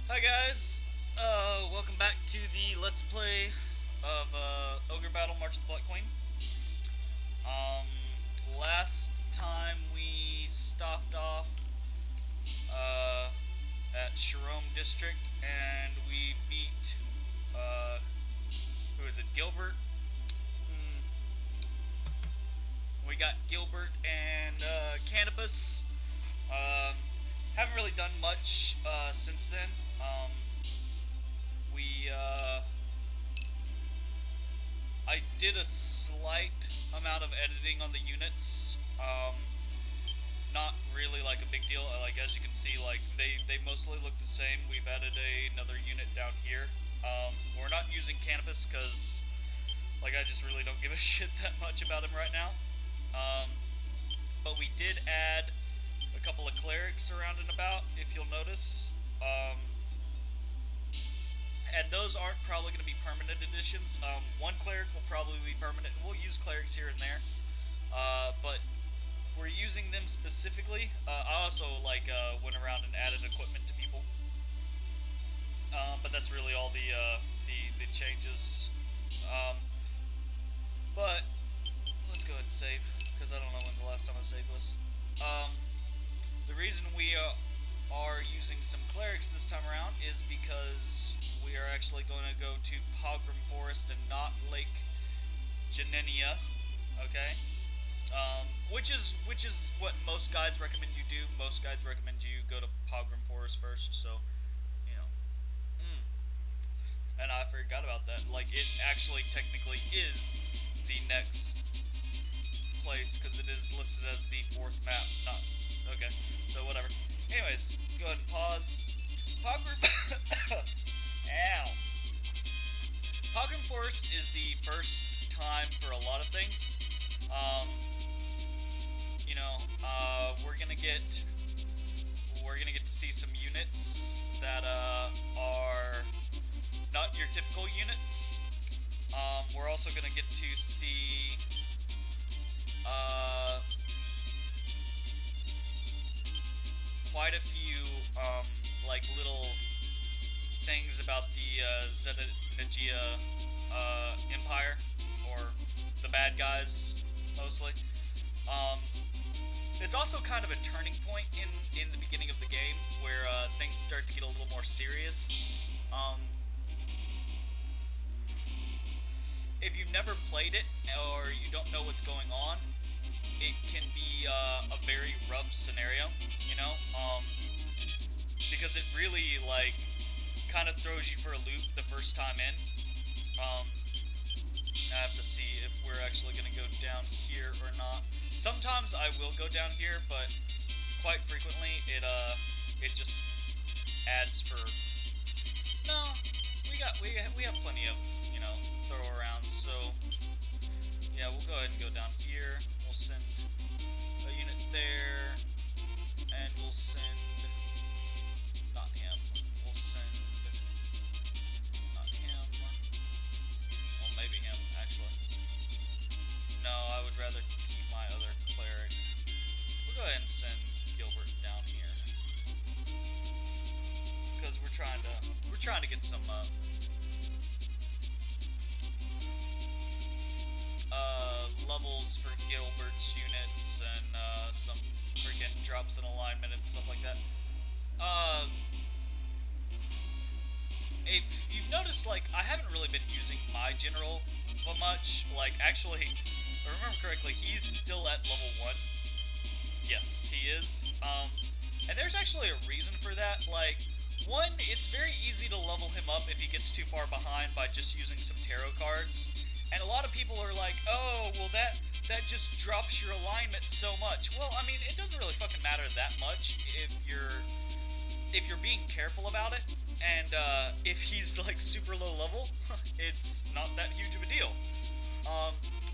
Hi guys, welcome back to the Let's Play of Ogre Battle March of the Black Queen. Um, Last time we stopped off at Sherome District and we beat, who is it, Gilbert? We got Gilbert and Canopus. Haven't really done much since then. I did a slight amount of editing on the units. Not really like a big deal. Like as you can see, like they mostly look the same. We've added another unit down here. We're not using Canopus because like I just really don't give a shit that much about him right now. But we did add a couple of clerics around and about, if you'll notice. And those aren't probably going to be permanent additions. One cleric will probably be permanent. We'll use clerics here and there. But we're using them specifically. I also went around and added equipment to people. But that's really all the changes. But let's go ahead and save, because I don't know when the last time I saved was. The reason we are using some clerics this time around is because we are actually going to go to Pogrom Forest and not Lake Janenia, okay? Which is what most guides recommend you do. Most guides recommend you go to Pogrom Forest first, so, you know. And I forgot about that. Like, it actually technically is the next place, because it is listed as the 4th map, not, okay, so whatever. Anyways, go ahead and pause. Pogrom, ow. Pogrom Forest is the first time for a lot of things. You know, we're gonna get to see some units that are not your typical units. We're also gonna get to see quite a few like little things about the Zenithia Empire, or the bad guys mostly. It's also kind of a turning point in the beginning of the game where things start to get a little more serious. If you've never played it or you don't know what's going on, it can be a very rough scenario, you know, because it really like kind of throws you for a loop the first time in. I have to see if we're actually going to go down here or not. Sometimes I will go down here, but quite frequently it just adds for. No, we have plenty of, you know, throw around. So yeah, we'll go ahead and go down here. We'll send a unit there, and we'll send not him. We'll send not him. Well, maybe him actually. No, I would rather keep my other cleric. We'll go ahead and send Gilbert down here, because we're trying to get some levels for Gilbert's units and some freaking drops in alignment and stuff like that. If you've noticed, like, I haven't really been using my general much. Like, actually, if I remember correctly, he's still at level 1. Yes, he is. And there's actually a reason for that. Like, one, it's very easy to level him up if he gets too far behind by just using some tarot cards. And a lot of people are like, oh, well that just drops your alignment so much. Well, I mean, it doesn't really fucking matter that much if you're being careful about it. And if he's like super low level, it's not that huge of a deal.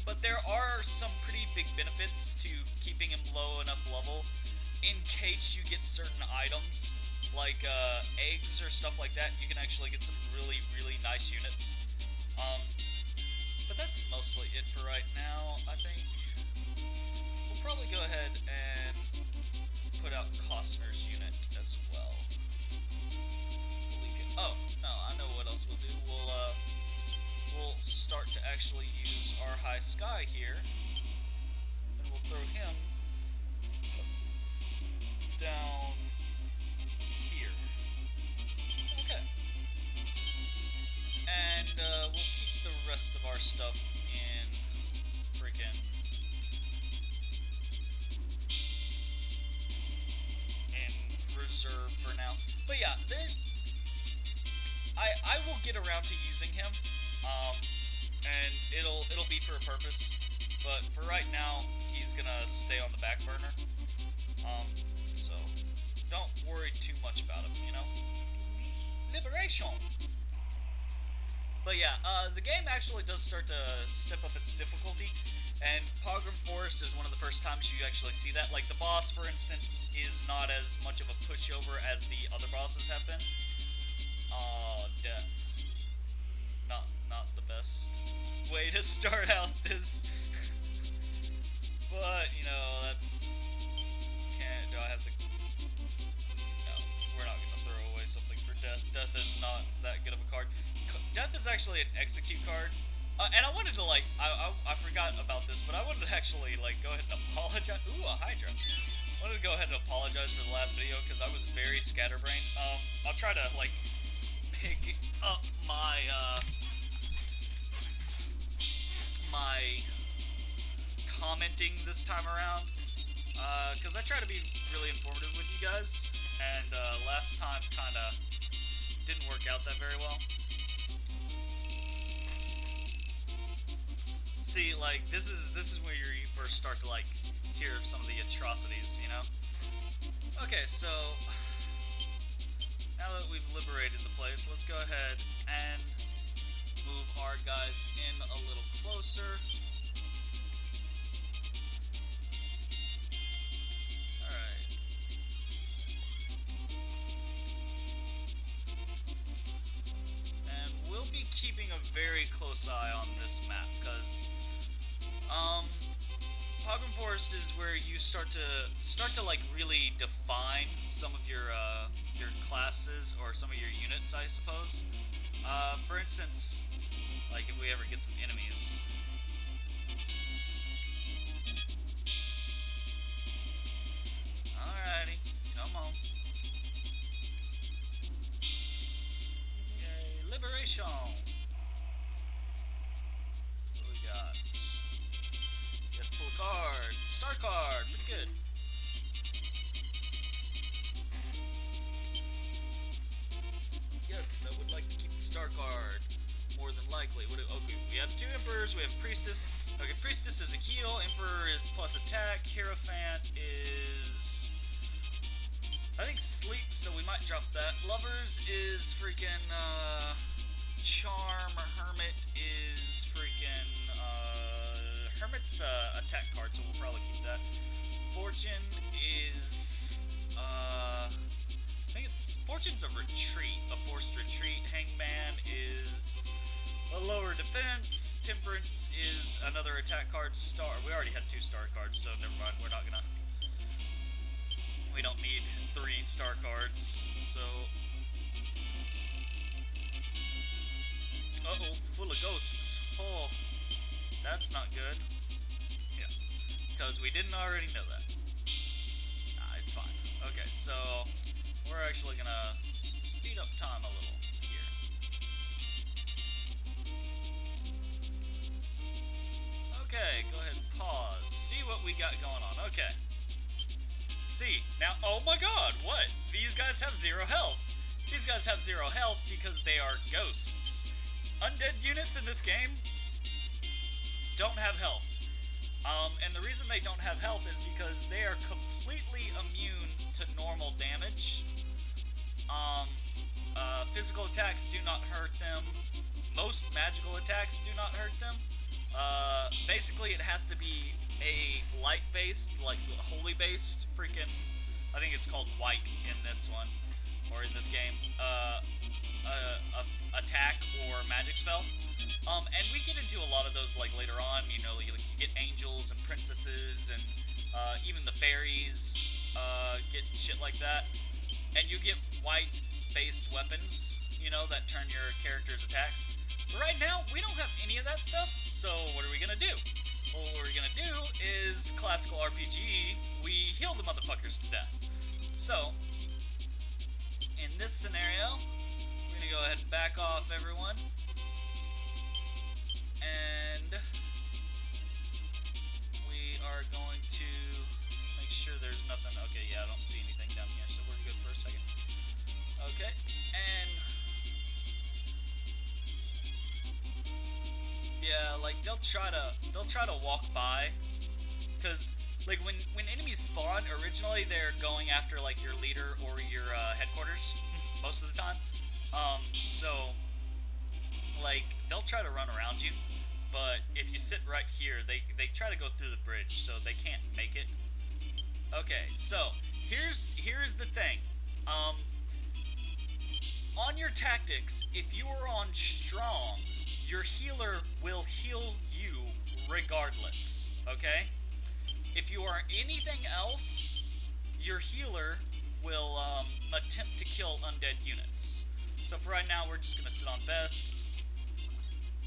But there are some pretty big benefits to keeping him low enough level in case you get certain items, like eggs or stuff like that. You can actually get some really, really nice units. But that's mostly it for right now, I think. We'll probably go ahead and put out Costner's unit as well. high sky here, and we'll throw him down here. Okay. And we'll keep the rest of our stuff in freaking reserve for now. But yeah, I will get around to using him, and it'll be for a purpose. But for right now, he's gonna stay on the back burner. So don't worry too much about him, you know. Liberation. But yeah, the game actually does start to step up its difficulty, and Pogrom Forest is one of the first times you actually see that. Like, the boss, for instance, is not as much of a pushover as the other bosses have been. Death. Not the best way to start out this. But, you know, that's... do I have to... No, we're not gonna throw away something for death. Death is not that good of a card. Death is actually an execute card. And I wanted to, like, I forgot about this, but I wanted to actually, like, go ahead and apologize. Ooh, a Hydra. I wanted to go ahead and apologize for the last video, because I was very scatterbrained. I'll try to, like, pick up my, my commenting this time around, because I try to be really informative with you guys, and, last time kinda didn't work out that very well. See, like, this is where you first start to, like, hear of some of the atrocities, you know? Okay, so, now that we've liberated the place, let's go ahead and move our guys in a little closer. Alright. And we'll be keeping a very close eye on this map, because Pogrom Forest is where you start to like really define some of your classes or some of your units, I suppose. For instance, like if we ever get some enemies. Alrighty, come on. Yay, liberation! Card, star card, pretty good. Yes, I would like to keep the star card, more than likely. Okay, we have two emperors, we have priestess. Okay, priestess is a heal, emperor is plus attack, hierophant is, I think, sleep, so we might drop that. Lovers is freaking, charm, hermit is freaking, Hermit's attack card, so we'll probably keep that. Fortune is, I think Fortune's a retreat, a forced retreat. Hangman is a lower defense. Temperance is another attack card. Star, we already had 2 star cards, so never mind, we don't need 3 star cards, so... Uh-oh, full of ghosts. Oh. That's not good. Yeah. Because we didn't already know that. Nah, it's fine. Okay, so we're actually gonna speed up time a little here. Okay, go ahead and pause. See what we got going on. Okay. See. Now, oh my god, what? These guys have 0 health. These guys have 0 health because they are ghosts. Undead units in this game don't have health. And the reason they don't have health is because they are completely immune to normal damage. Physical attacks do not hurt them. Most magical attacks do not hurt them. Basically it has to be a light-based, like holy-based, freaking, I think it's called white in this one, or in this game, attack or magic spell. And we get into a lot of those, like, later on, you know, you get angels and princesses, and, even the fairies, get shit like that. And you get white-based weapons, you know, that turn your character's attacks. But right now, we don't have any of that stuff, So what are we gonna do? Well, what we're gonna do is classical RPG. We heal the motherfuckers to death. So in this scenario, we're gonna go ahead and back off everyone, and we are going to make sure there's nothing. Okay, yeah, I don't see anything down here, so we're good for a second. Okay, and yeah, like they'll try to walk by, because like when enemies spawn, originally they're going after like your leader or your headquarters most of the time. So like they'll try to run around you, but if you sit right here, they try to go through the bridge, so they can't make it. Okay, so here's the thing. On your tactics, if you are on strong, your healer will heal you regardless, okay? If you are anything else, your healer will attempt to kill undead units. So for right now, we're just going to sit on best.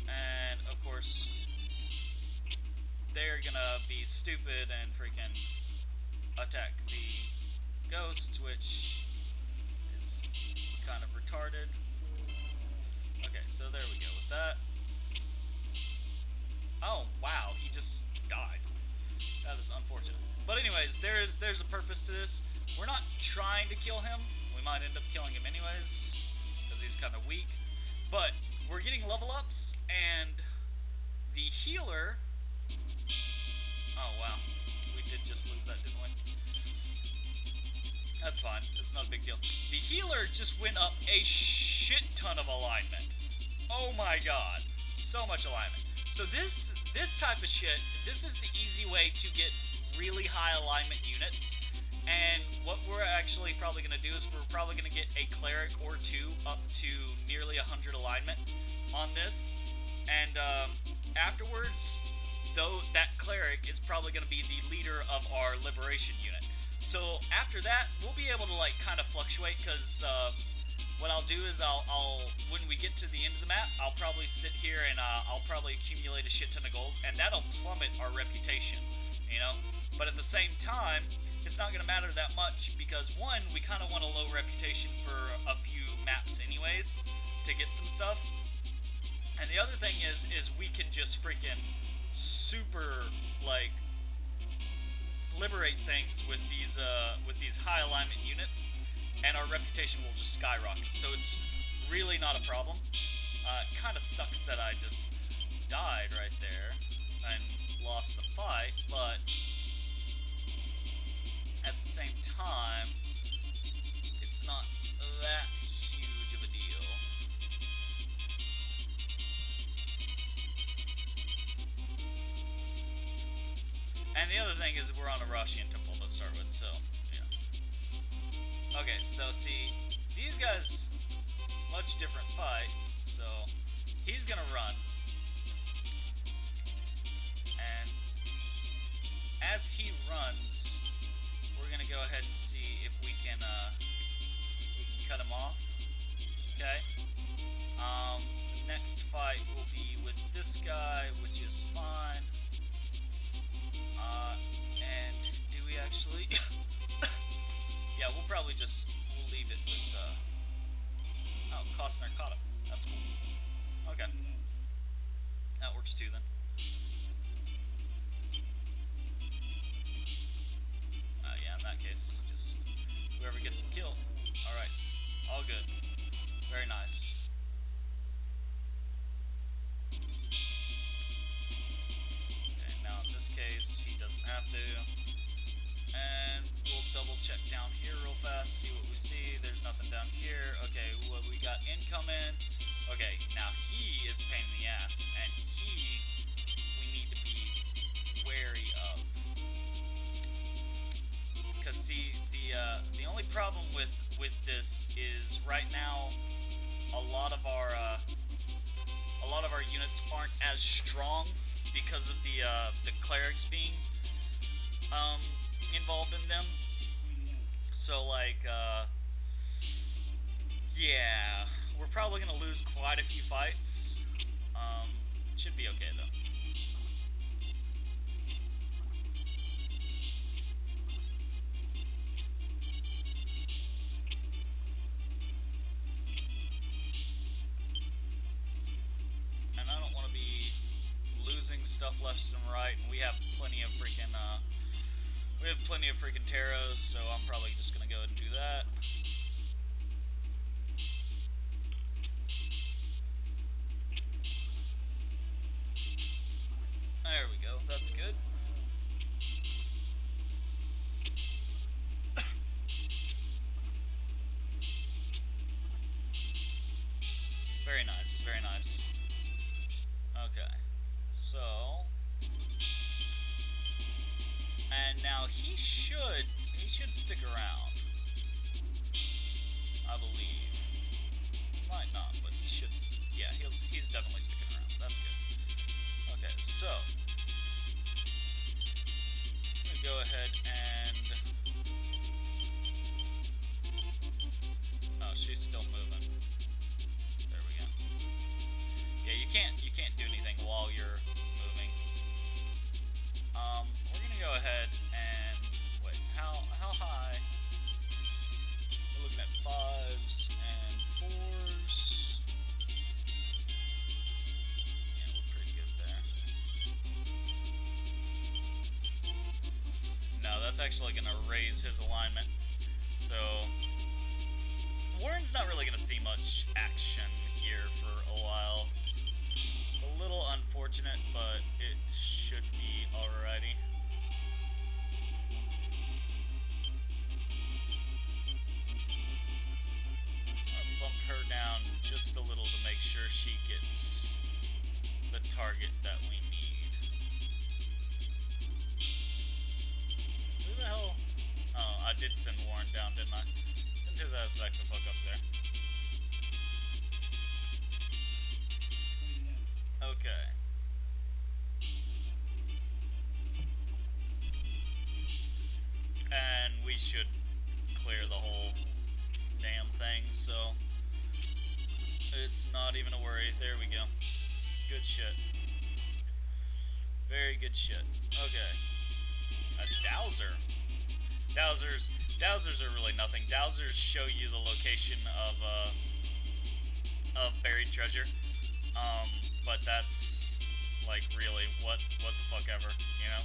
And, of course, they're going to be stupid and freaking attack the ghosts, which is kind of retarded. Okay, so there we go with that. Oh, wow, he just died. That is unfortunate. But anyways, there's a purpose to this. We're not trying to kill him. We might end up killing him anyways, because he's kind of weak. But we're getting level ups, and the healer... Oh, wow. We did just lose that, didn't we? That's fine. It's not a big deal. The healer just went up a shit ton of alignment. Oh my god. So much alignment. So this type of shit, this is the easy way to get really high alignment units. And what we're actually probably going to do is we're probably going to get a cleric or two up to nearly 100 alignment on this. And afterwards, though, that cleric is probably going to be the leader of our liberation unit. So after that, we'll be able to like kind of fluctuate, because what I'll do is I'll when we get to the end of the map, I'll probably sit here and I'll probably accumulate a shit ton of gold, and that'll plummet our reputation, you know. But at the same time, it's not going to matter that much, because one, we kind of want a low reputation for a few maps anyways to get some stuff, and the other thing is we can just freaking super like liberate things with these high alignment units, and our reputation will just skyrocket. So it's really not a problem. It kind of sucks that I just died right there and lost the fight, but at the same time, it's not that huge of a deal. And the other thing is we're on a Roshian temple to start with, so, yeah. Okay, so see, these guys, much different fight, so he's gonna run. And as he runs, we're gonna go ahead and see if we can cut him off. Okay. The next fight will be with this guy, which is fine. And do we actually... yeah, we'll probably we'll leave it with, oh, cost narcotic. That's cool. Okay. That works too, then. Yeah, in that case, just whoever gets the kill. Alright. All good. Very nice. Case, he doesn't have to. And we'll double check down here real fast, see what we see. There's nothing down here. Okay, what we got incoming. Okay, now he is a pain in the ass, and we need to be wary of. Because see, the only problem with this is right now a lot of our units aren't as strong, because of the clerics being involved in them. So like yeah, we're probably gonna lose quite a few fights. Should be okay though. left and right, and we have plenty of freaking taros, so I'm probably just gonna go ahead and do that. There we go, that's good. Very nice, very nice. Okay, so... And now he should stick around, I believe. He might not, but he should, yeah, he's definitely sticking around, that's good. Okay, so... I'm gonna go ahead and... Oh, she's still moving. There we go. Yeah, you can't do anything while you're moving. We're gonna go ahead and wait. How high? We're looking at 5s and 4s. Yeah, we're pretty good there. No, that's actually gonna raise his alignment. So Warren's not really gonna see much action here for a while. A little unfortunate, but it should be alrighty. I'll bump her down just a little to make sure she gets the target that we need. Who the hell? Oh, I did send Warren down, didn't I? Send his ass back the fuck up there. Okay. And we should clear the whole damn thing, so it's not even a worry. There we go. Good shit. Very good shit. Okay. A dowser. Dowsers are really nothing. Dowsers show you the location of buried treasure. But that's like really what the fuck ever, you know?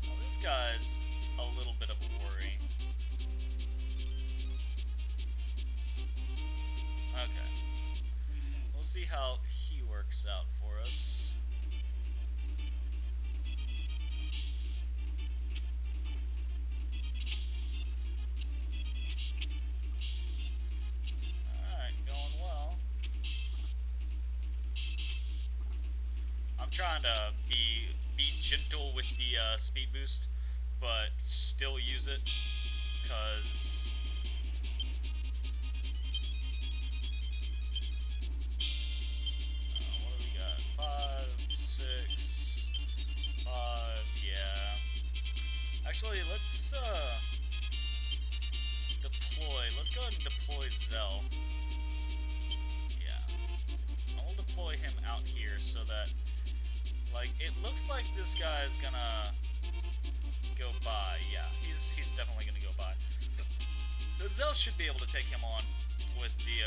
Well, this guy's a little bit of a worry. Okay. We'll see how he works out for us. Trying to be gentle with the speed boost, but still use it, because what do we got? 5, 6, 5, yeah. Actually, let's deploy. Let's go ahead and deploy Zell. Yeah, I'll deploy him out here so that. Like, it looks like this guy is gonna go by. Yeah, he's definitely gonna go by. The Zell should be able to take him on with the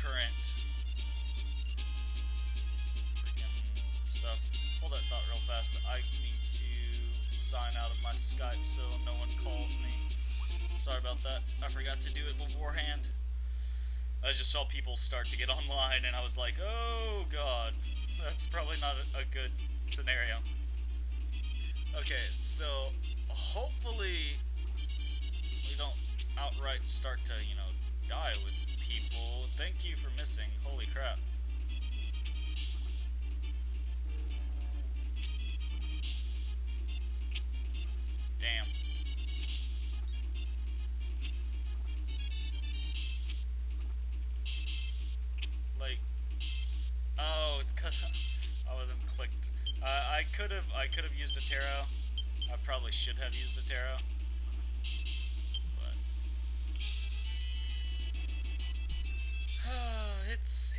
current freaking stuff. Hold that thought real fast. I need to sign out of my Skype so no one calls me. Sorry about that. I forgot to do it beforehand. I just saw people start to get online and I was like, oh god. That's probably not a good scenario. Okay, so hopefully we don't outright start to, you know, die with people. Thank you for missing. Holy crap. Damn. Like, oh, it's cause I wasn't clicked. I could have used a tarot. I probably should have used a tarot. But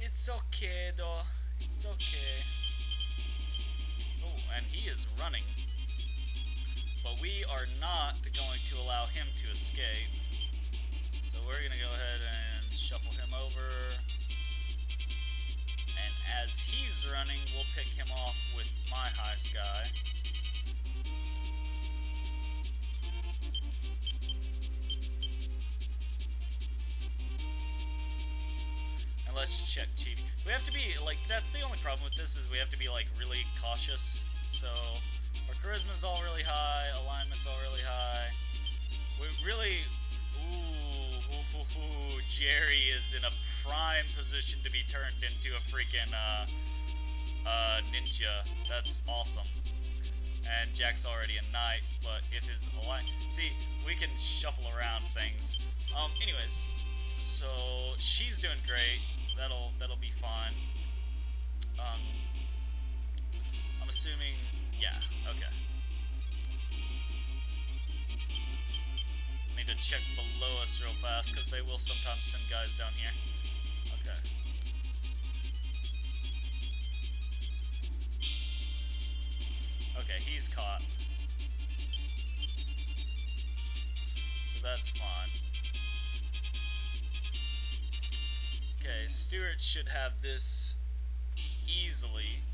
it's okay though. It's okay. Oh, and he is running. But we are not going to allow him to escape. So we're gonna go ahead and shuffle him over. as he's running, we'll pick him off with my high sky. And let's check cheating. We have to be, like, that's the only problem with this, is we have to be, like, really cautious. So, our charisma's all really high, alignment's all really high. We really... Ooh, Jerry is in a prime position to be turned into a freaking, ninja. That's awesome. And Jack's already a knight, but if his see, we can shuffle around things. Anyways, so she's doing great. That'll be fine. I'm assuming, yeah, okay. Need to check below us real fast, because they will sometimes send guys down here. Okay. Okay, he's caught. So that's fine. Okay, Stuart should have this easily.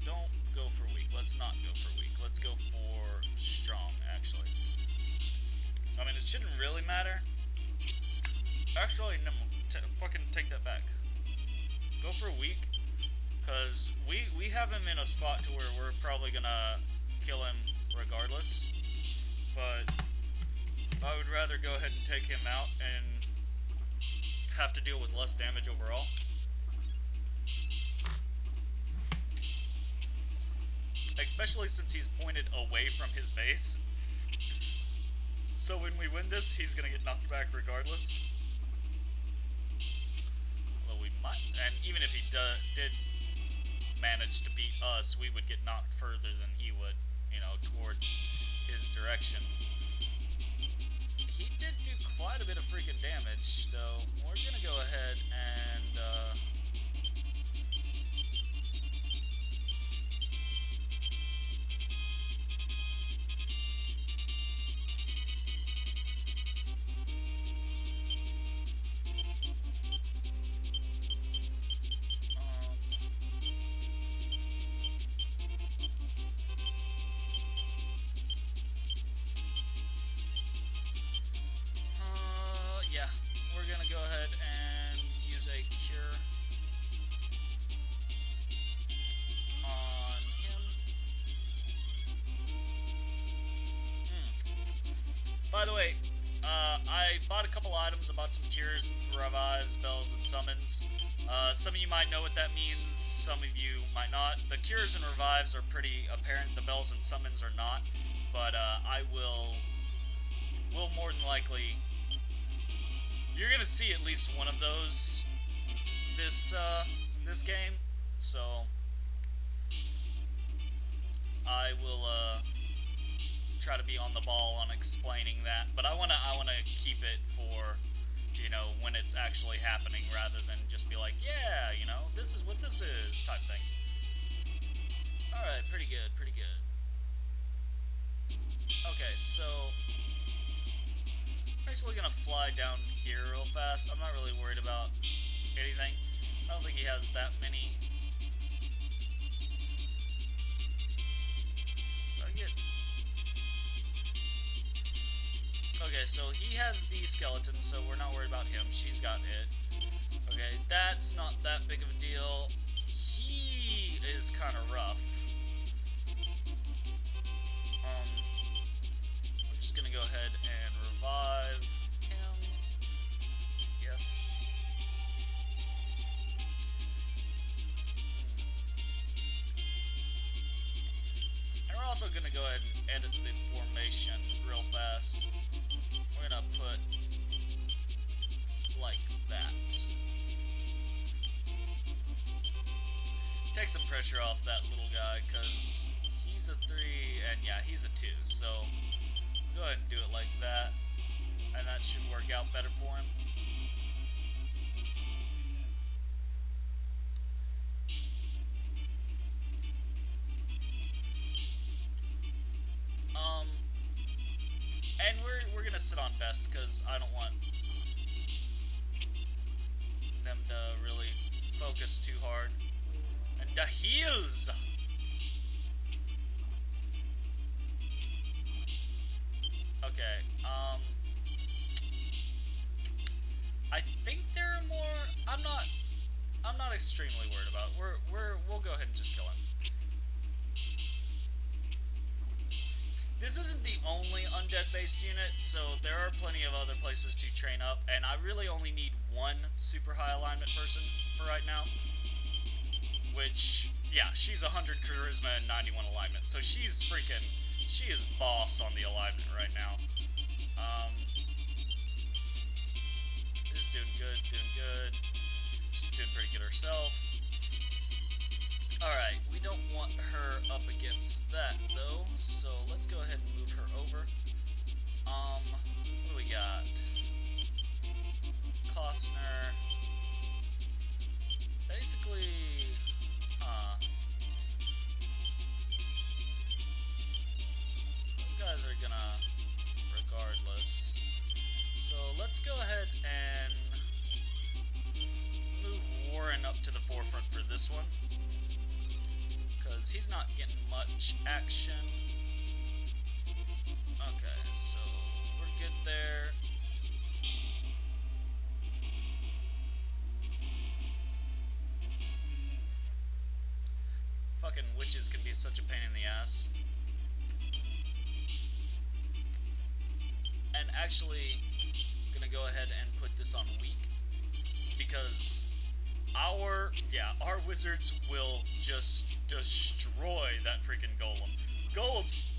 Don't go for weak. Let's not go for weak. Let's go for strong, actually. I mean, it shouldn't really matter. Actually, no, fucking take that back. Go for weak, because we have him in a spot to where we're probably gonna kill him regardless. But I would rather go ahead and take him out and have to deal with less damage overall. Especially since he's pointed away from his base. So when we win this, he's gonna get knocked back regardless. Although we might, and even if he did manage to beat us, we would get knocked further than he would, you know, towards his direction. He did do quite a bit of freaking damage, though. We're gonna go ahead and, yeah, we're gonna go ahead and use a cure on him. By the way, I bought a couple items. I bought some cures, revives, bells, and summons. Some of you might know what that means, some of you might not. The cures and revives are pretty apparent, the bells and summons are not, but I will more than likely... You're gonna see at least one of those this game, so I will try to be on the ball on explaining that. But I wanna keep it for, you know, when it's actually happening, rather than just be like, yeah, you know, this is what this is type thing. All right, pretty good, pretty good. Okay, so I'm actually gonna fly down here real fast. I'm not really worried about anything. I don't think he has that many. Okay, so he has the skeleton, so we're not worried about him. She's got it. Okay, that's not that big of a deal. He is kind of rough. I'm just gonna go ahead and revive him. Yes. And we're also gonna go ahead and edit the formation real fast. We're gonna put like that. Take some pressure off that little guy, because he's a 3, and yeah, he's a 2, so go ahead and do it like that, and that should work out better for him. And we're gonna sit on best, because I don't want... focus too hard. And the heals! Okay, I think there are more. I'm not extremely worried about it. We'll go ahead and just kill him. This isn't the only undead-based unit, so there are plenty of other places to train up, and I really only need one super high alignment person for right now. Which, yeah, she's 100 charisma and 91 alignment, so she is boss on the alignment right now. She's doing good. She's doing pretty good herself. Alright, we don't want her up against that, though, so let's go ahead and move her over. What do we got? Costner. Basically, those guys are gonna, regardless. So let's go ahead and move Warren up to the forefront for this one, because he's not getting much action. Okay, so we're good there. Fucking witches can be such a pain in the ass. And actually, I'm gonna go ahead and put this on weak, because our wizards will just destroy that freaking golem. Golems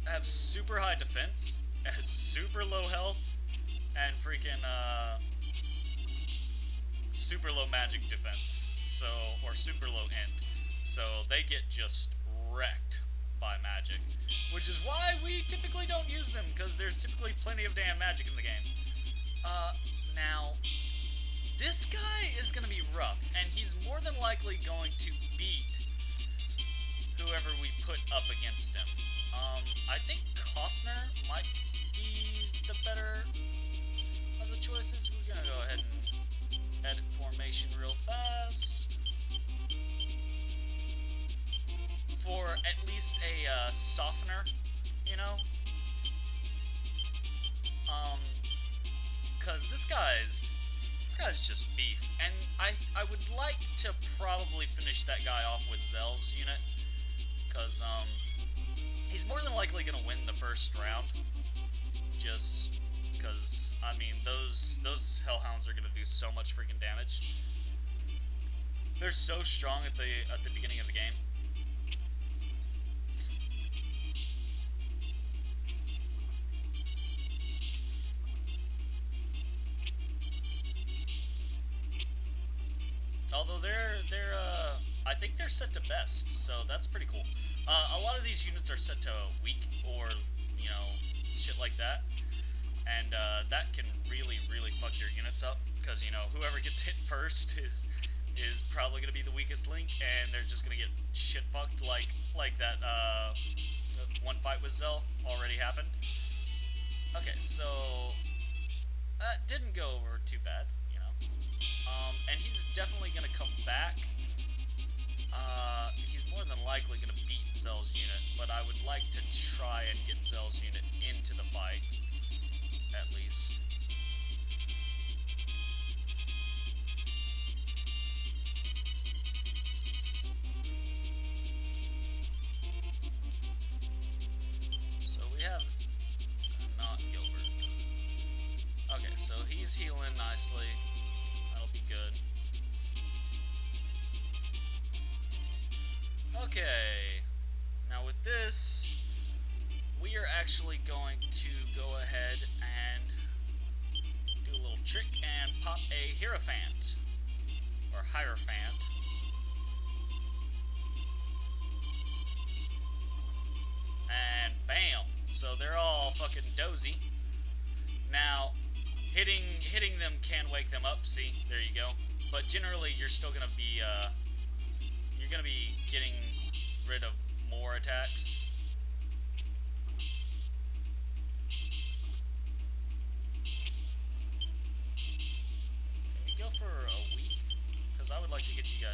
have super high defense, has super low health, and freaking super low magic defense, so, or super low int. So they get just wrecked by magic, which is why we typically don't use them, because there's typically plenty of damn magic in the game. Now, this guy is going to be rough, and he's more than likely going to beat whoever we put up against him. I think Costner might be the better of the choices. We're going to go ahead and edit formation real fast. For at least a softener, you know? Because this guy's just beef. And I would like to probably finish that guy off with Zell's unit, because he's more than likely going to win the first round, just because, I mean, those Hellhounds are going to do so much freaking damage. They're so strong at the beginning of the game. Although I think they're set to best, so that's pretty cool. A lot of these units are set to weak, or, you know, shit like that. And, that can really, really fuck your units up, because, you know, whoever gets hit first is probably gonna be the weakest link, and they're just gonna get shit fucked, like that, one fight with Zell already happened. Okay, so, that didn't go over too bad. And he's definitely going to come back. He's more than likely going to beat Zell's unit, but I would like to try and get Zell's unit into the fight, at least. So we have not Gilbert. Okay, so he's healing nicely. Good. Okay, now with this, we are actually going to go ahead and do a little trick and pop a Hierophant, or Hierophant. And bam! So they're all fucking dozy. Now, hitting them can wake them up, see? There you go. But generally, you're still gonna be, you're gonna be getting rid of more attacks. Can we go for a week? Because I would like to get you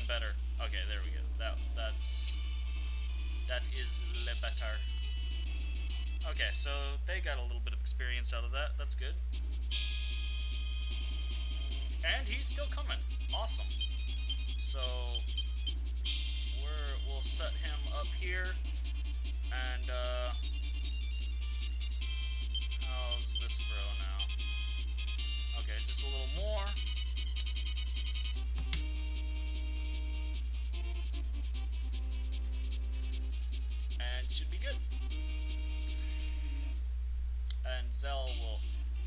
even better. Okay, there we go. That is le better. Okay, so they got a little bit of experience out of that. That's good. And he's still coming. Awesome. So we'll set him up here, and how's this bro now? Okay, just a little more. And should be good. And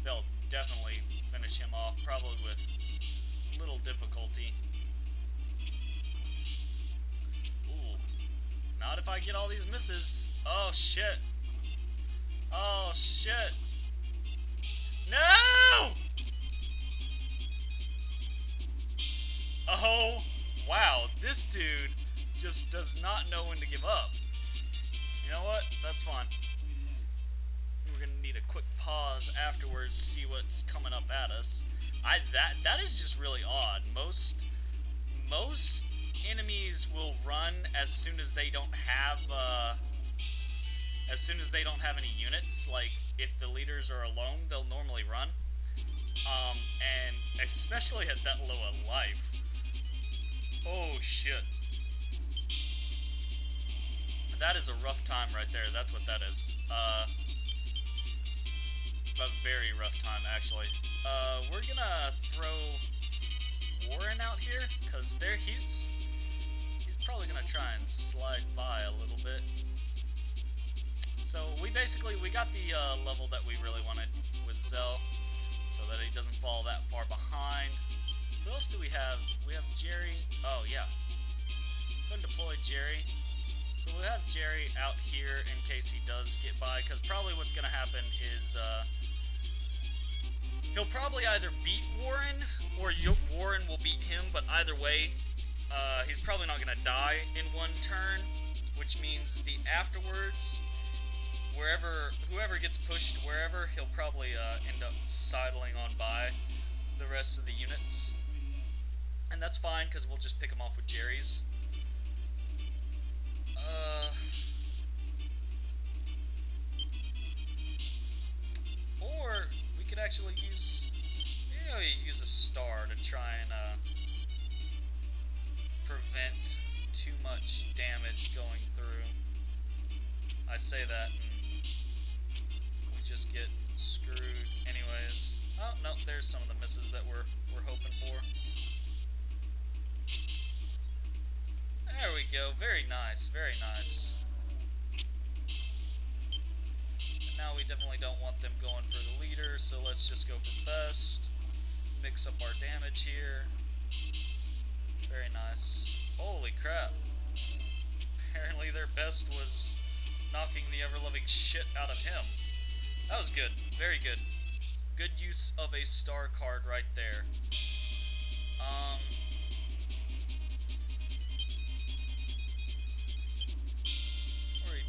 they'll definitely finish him off, probably with little difficulty. Ooh. Not if I get all these misses. Oh, shit. Oh, shit. No! Oh, wow. This dude just does not know when to give up. You know what? That's fine. We're gonna need a quick pause afterwards, see what's coming up at us. That is just really odd. Most enemies will run as soon as they don't have any units. Like if the leaders are alone, they'll normally run. And especially at that low of life. Oh shit. That is a rough time right there. That's what that is. A very rough time, actually. We're gonna throw Warren out here, because he's probably gonna try and slide by a little bit. So we got the level that we really wanted with Zell, so that he doesn't fall that far behind. Who else do we have? We have Jerry. Oh yeah. Go and deploy Jerry. So we'll have Jerry out here in case he does get by, because probably what's going to happen is he'll probably either beat Warren, or Warren will beat him, but either way, he's probably not going to die in one turn, which means the afterwards, whoever gets pushed wherever, he'll probably end up sidling on by the rest of the units. And that's fine, because we'll just pick him off with Jerry's. Or we could actually use a star to try and prevent too much damage going through. I say that and we just get screwed anyways. Oh no, there's some of the misses that we're hoping for. There we go. Very nice. Very nice. And now we definitely don't want them going for the leader, so let's just go for best. Mix up our damage here. Very nice. Holy crap. Apparently their best was knocking the ever-loving shit out of him. That was good. Very good. Good use of a star card right there.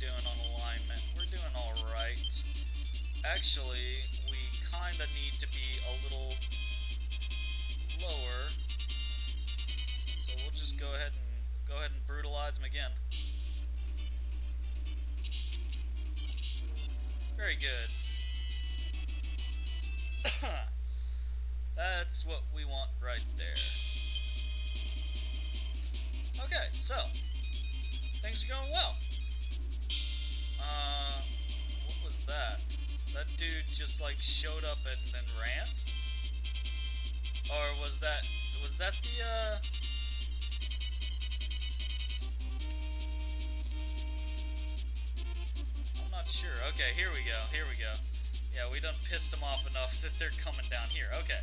Doing on alignment. We're doing alright. Actually, we kinda need to be a little lower. So we'll just go ahead and brutalize them again. Very good. That's what we want right there. Okay, so things are going well. What was that? That dude just like showed up and then ran? Or was that the I'm not sure. Okay, here we go. Yeah, we done pissed them off enough that they're coming down here. Okay.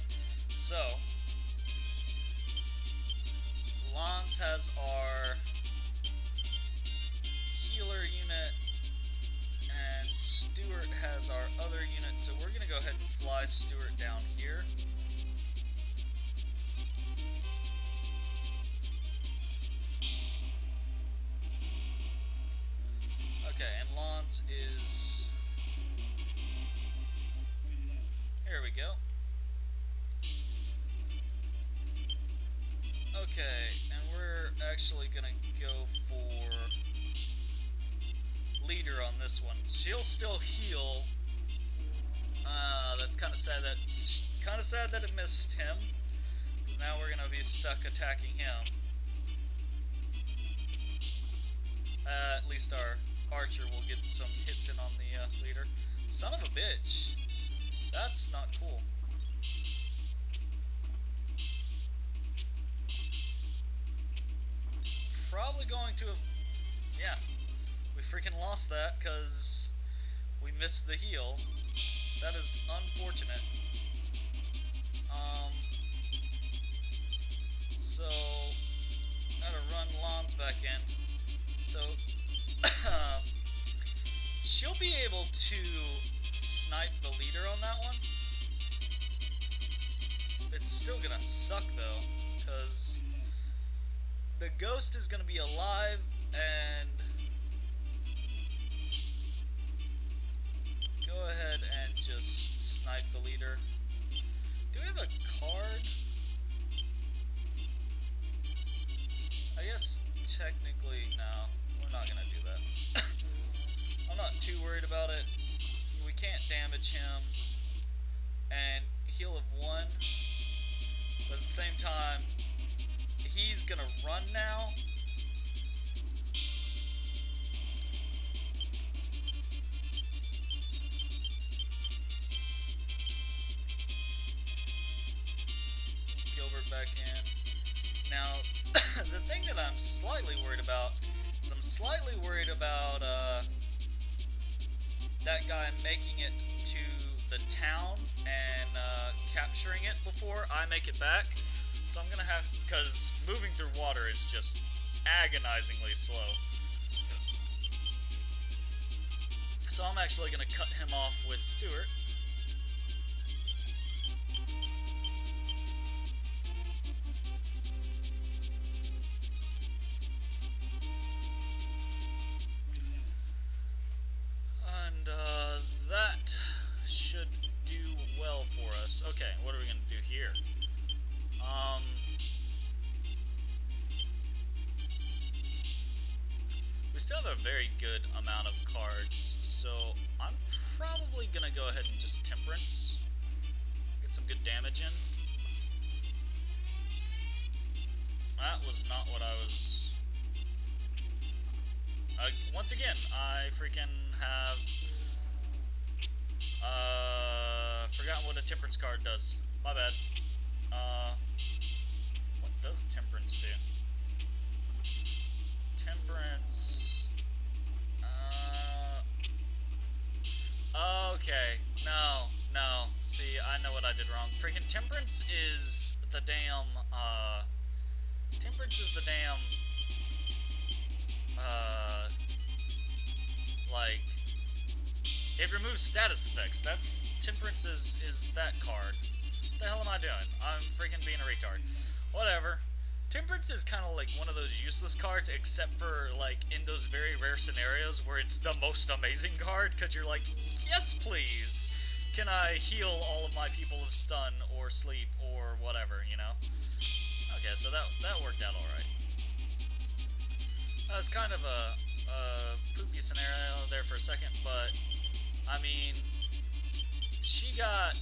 So Lance has our healer unit, and Stuart has our other unit, so we're gonna go ahead and fly Stuart down here. Okay, and Lance is... Here we go. Okay, and we're actually gonna go for leader on this one. She'll still heal. That's kind of sad that it missed him. Now we're gonna be stuck attacking him. At least our archer will get some hits in on the leader. Son of a bitch. That's not cool. Probably going to have... Yeah. We freaking lost that because we missed the heal. That is unfortunate. So... Gotta run Lons back in. So... she'll be able to snipe the leader on that one. It's still gonna suck though, because the ghost is gonna be alive and go ahead and just snipe the leader. Do we have a card? I guess technically no, we're not gonna do that. I'm not too worried about it. We can't damage him and heal of 1, but at the same time he's gonna run now. Gilbert back in. Now the thing that I'm slightly worried about is I'm slightly worried about that guy making it to the town and capturing it before I make it back. So I'm gonna have, because moving through water is just agonizingly slow. So I'm actually gonna cut him off with Stuart. That should do well for us. Okay, what are we going to do here? We still have a very good amount of cards, so I'm probably going to go ahead and just Temperance. Get some good damage in. That was not what I was... once again, I freaking have... forgotten what a Temperance card does. My bad. What does Temperance do? Temperance... okay. No. See, I know what I did wrong. Freaking Temperance is the damn, Temperance is the damn, like... It removes status effects. That's Temperance is that card. What the hell am I doing? I'm freaking being a retard. Whatever. Temperance is kind of like one of those useless cards, except for like in those very rare scenarios where it's the most amazing card, because you're like, yes please, can I heal all of my people of stun or sleep or whatever, you know? Okay, so that worked out alright. That was kind of a poopy scenario there for a second, but I mean, she got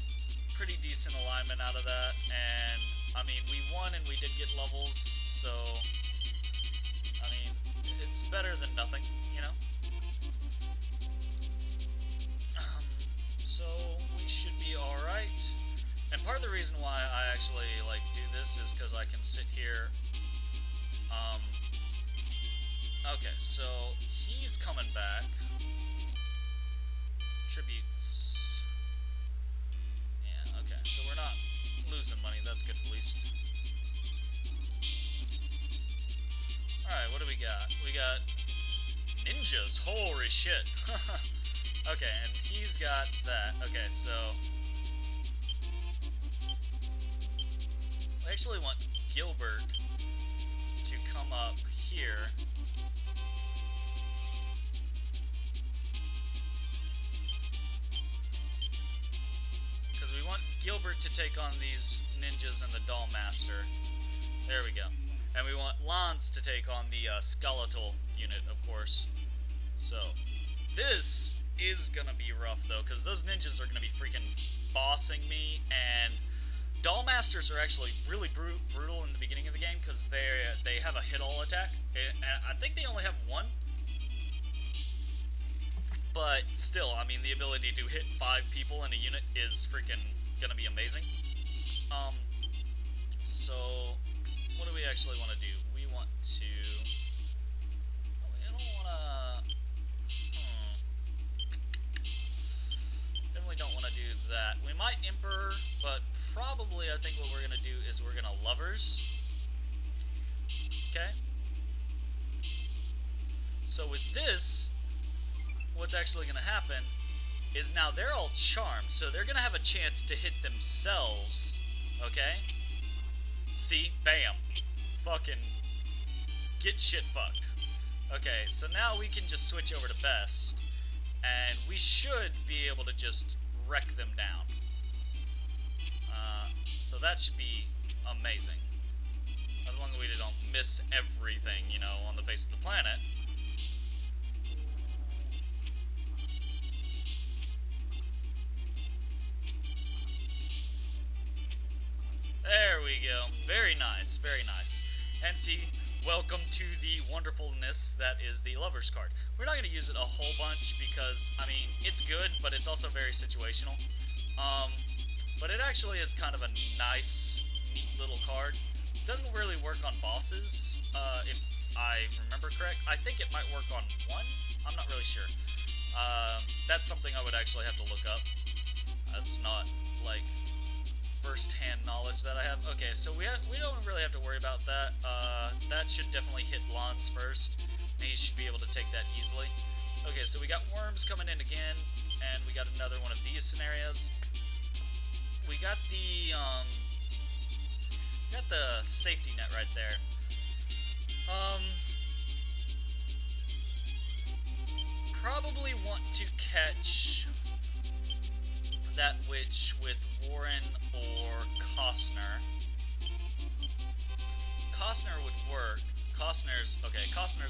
pretty decent alignment out of that, and I mean, we won and we did get levels, so I mean, it's better than nothing, you know? So we should be alright. And part of the reason why I actually like do this is because I can sit here. Okay, so he's coming back. Tributes. Yeah, okay. So we're not losing money. That's good at least. Alright, what do we got? We got ninjas. Holy shit. Okay, and he's got that. Okay, so I actually want Gilbert to come up here. Because we want Gilbert to take on these ninjas and the Doll Master. There we go. And we want Lance to take on the skeletal unit, of course. So, this is gonna be rough, though, because those ninjas are gonna be freaking bossing me, and Doll Masters are actually really brutal in the beginning of the game, because they have a hit-all attack, and I think they only have one. But still, I mean, the ability to hit 5 people in a unit is freaking gonna be amazing. So, what do we actually want to do? We want to... I don't want to... Definitely don't want to do that. We might Emperor, but probably I think what we're going to do is we're going to Lovers. Okay? So with this, what's actually going to happen is now they're all charmed, so they're going to have a chance to hit themselves, okay? See? Bam. Fucking get shit fucked. Okay, so now we can just switch over to Best, and we should be able to just wreck them down. So that should be amazing. As long as we don't miss everything, you know, on the face of the planet. There we go. Very nice, very nice. And see, welcome to the wonderfulness that is the Lover's card. We're not going to use it a whole bunch because, I mean, it's good, but it's also very situational. But it actually is kind of a nice, neat little card. Doesn't really work on bosses, if I remember correct. I think it might work on one. I'm not really sure. That's something I would actually have to look up. That's not, like, first-hand knowledge that I have. Okay, so we don't really have to worry about that. That should definitely hit Lance first, and he should be able to take that easily. Okay, so we got worms coming in again, and we got another one of these scenarios. We got the safety net right there. Probably want to catch that witch with Warren or Costner. Costner would work. Costner's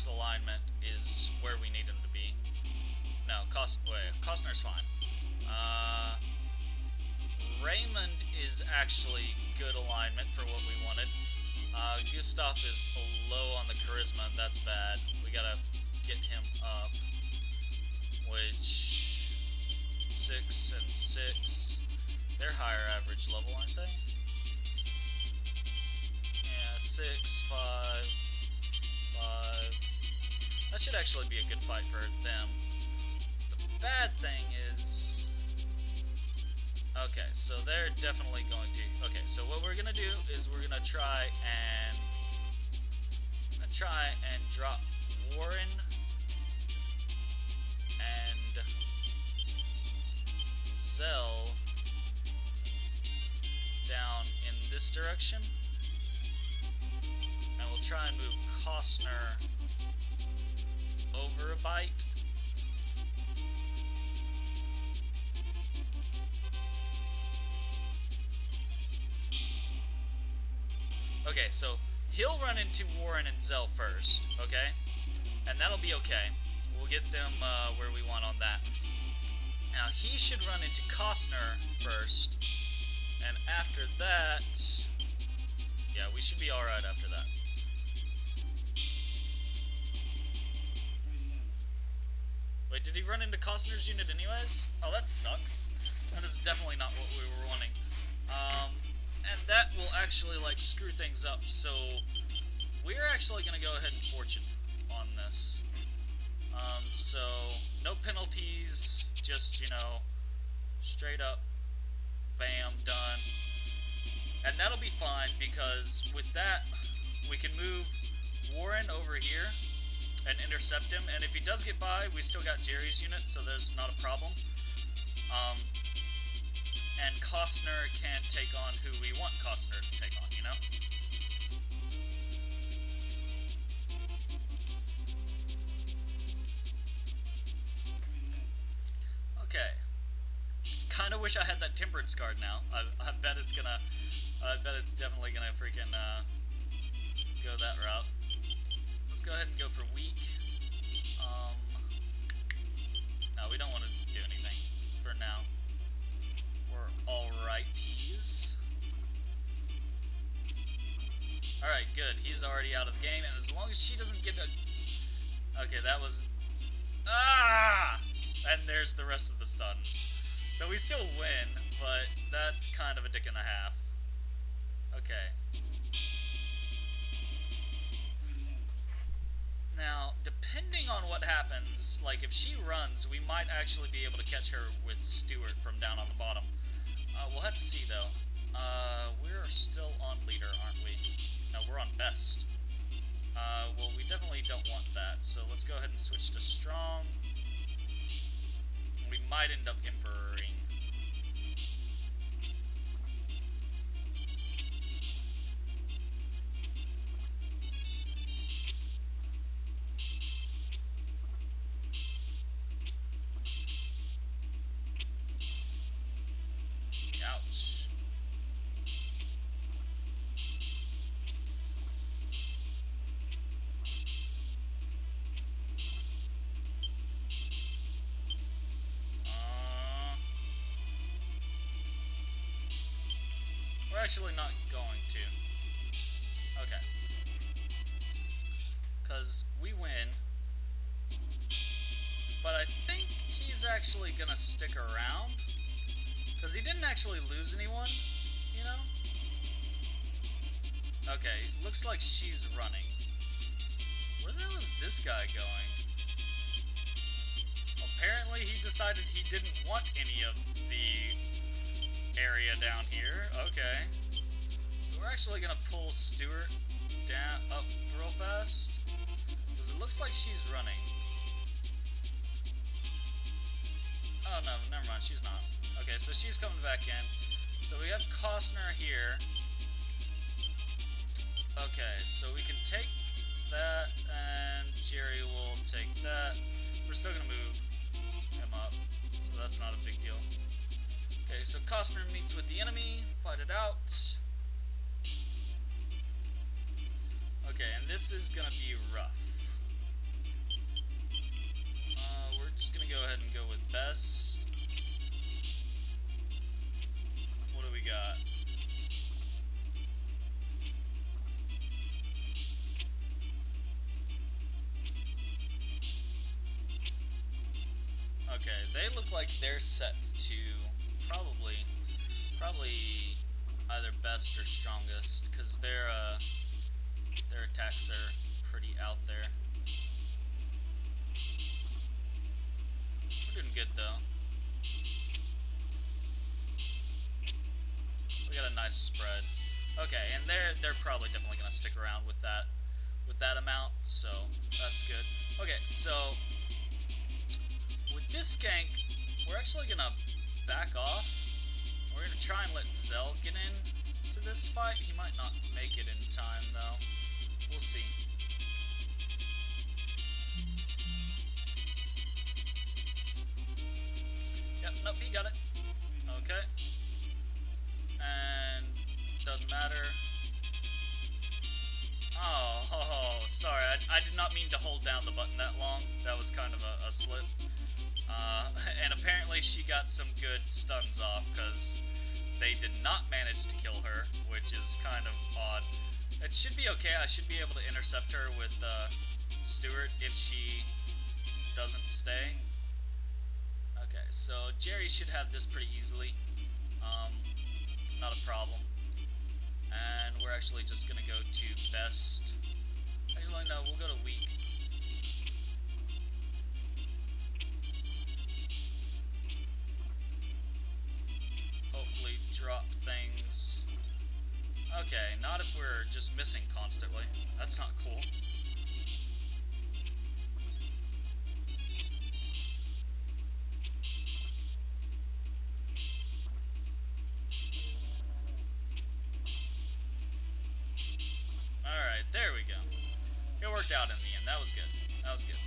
alignment is where we need him to be. No, Costner's fine. Raymond is actually good alignment for what we wanted. Gustav is low on the charisma, and that's bad. We gotta get him up. Which... 6 and 6. They're higher average level, aren't they? Yeah, 6, 5, 5. That should actually be a good fight for them. The bad thing is... Okay, so they're definitely going to... Okay, so what we're gonna do is we're gonna try and drop Warren and Zell down in this direction, and we'll try and move Costner over a bite. Okay, so he'll run into Warren and Zell first, okay? And that'll be okay. We'll get them where we want on that. Now, he should run into Costner first, and after that... Yeah, we should be alright after that. Wait, did he run into Costner's unit anyways? Oh, that sucks. That is definitely not what we were wanting. And that will actually, like, screw things up, so we're actually going to go ahead and fortune on this. So, no penalties, just, you know, straight up, bam, done. And that'll be fine, because with that, we can move Warren over here and intercept him, and if he does get by, we still got Jerry's unit, so there's not a problem. And Costner can take on who we want Costner to take on, you know? Okay. Kinda wish I had that Temperance card now. I bet it's definitely gonna freaking, go go that route. Let's go ahead and go for weak. No, we don't want to do anything for now. We're alrighties. Alright, good. He's already out of the game, and as long as she doesn't get a... Okay, that was... Ah! And there's the rest of the stuns. So we still win, but that's kind of a dick and a half. Okay. Now, depending on what happens, like if she runs, we might actually be able to catch her with Stuart from down on the bottom. We'll have to see though. We're still on leader, aren't we? No, we're on best. Well, we definitely don't want that, so let's go ahead and switch to strong. We might end up emperoring. Ouch. We're actually not going to. Okay. Because we win. But I think he's actually gonna stick around. Because he didn't actually lose anyone, you know? Okay, looks like she's running. Where the hell is this guy going? Apparently he decided he didn't want any of the area down here. Okay. So we're actually gonna pull Stuart down up real fast. Because it looks like she's running. Oh no, never mind, she's not. Okay, so she's coming back in. So we have Costner here. Okay, so we can take that, and Jerry will take that. We're still gonna move him up, so that's not a big deal. Okay, so Costner meets with the enemy, fight it out. Okay, and this is gonna be rough. We're just gonna go ahead and go with best. What do we got? Okay, they look like they're set to probably either best or strongest, because their attacks are pretty out there. We're doing good though. We got a nice spread. Okay, and they're probably definitely gonna stick around with that amount, so that's good. Okay, so with this gank, we're actually gonna back off. We're gonna try and let Zell get in to this fight. He might not make it in time though. We'll see. Yep, nope, he got it. Okay. And doesn't matter. Oh, sorry. I did not mean to hold down the button that long. That was kind of a slip. And apparently she got some good stuns off, because they did not manage to kill her, which is kind of odd. It should be okay. I should be able to intercept her with Stuart if she doesn't stay. Okay, so Jerry should have this pretty easily. Not a problem. And we're actually just going to go to best. Actually, no, we'll go to weak. Hopefully drop things. Okay, not if we're just missing constantly. That's not cool. Alright, there we go. It worked out in the end. That was good. That was good.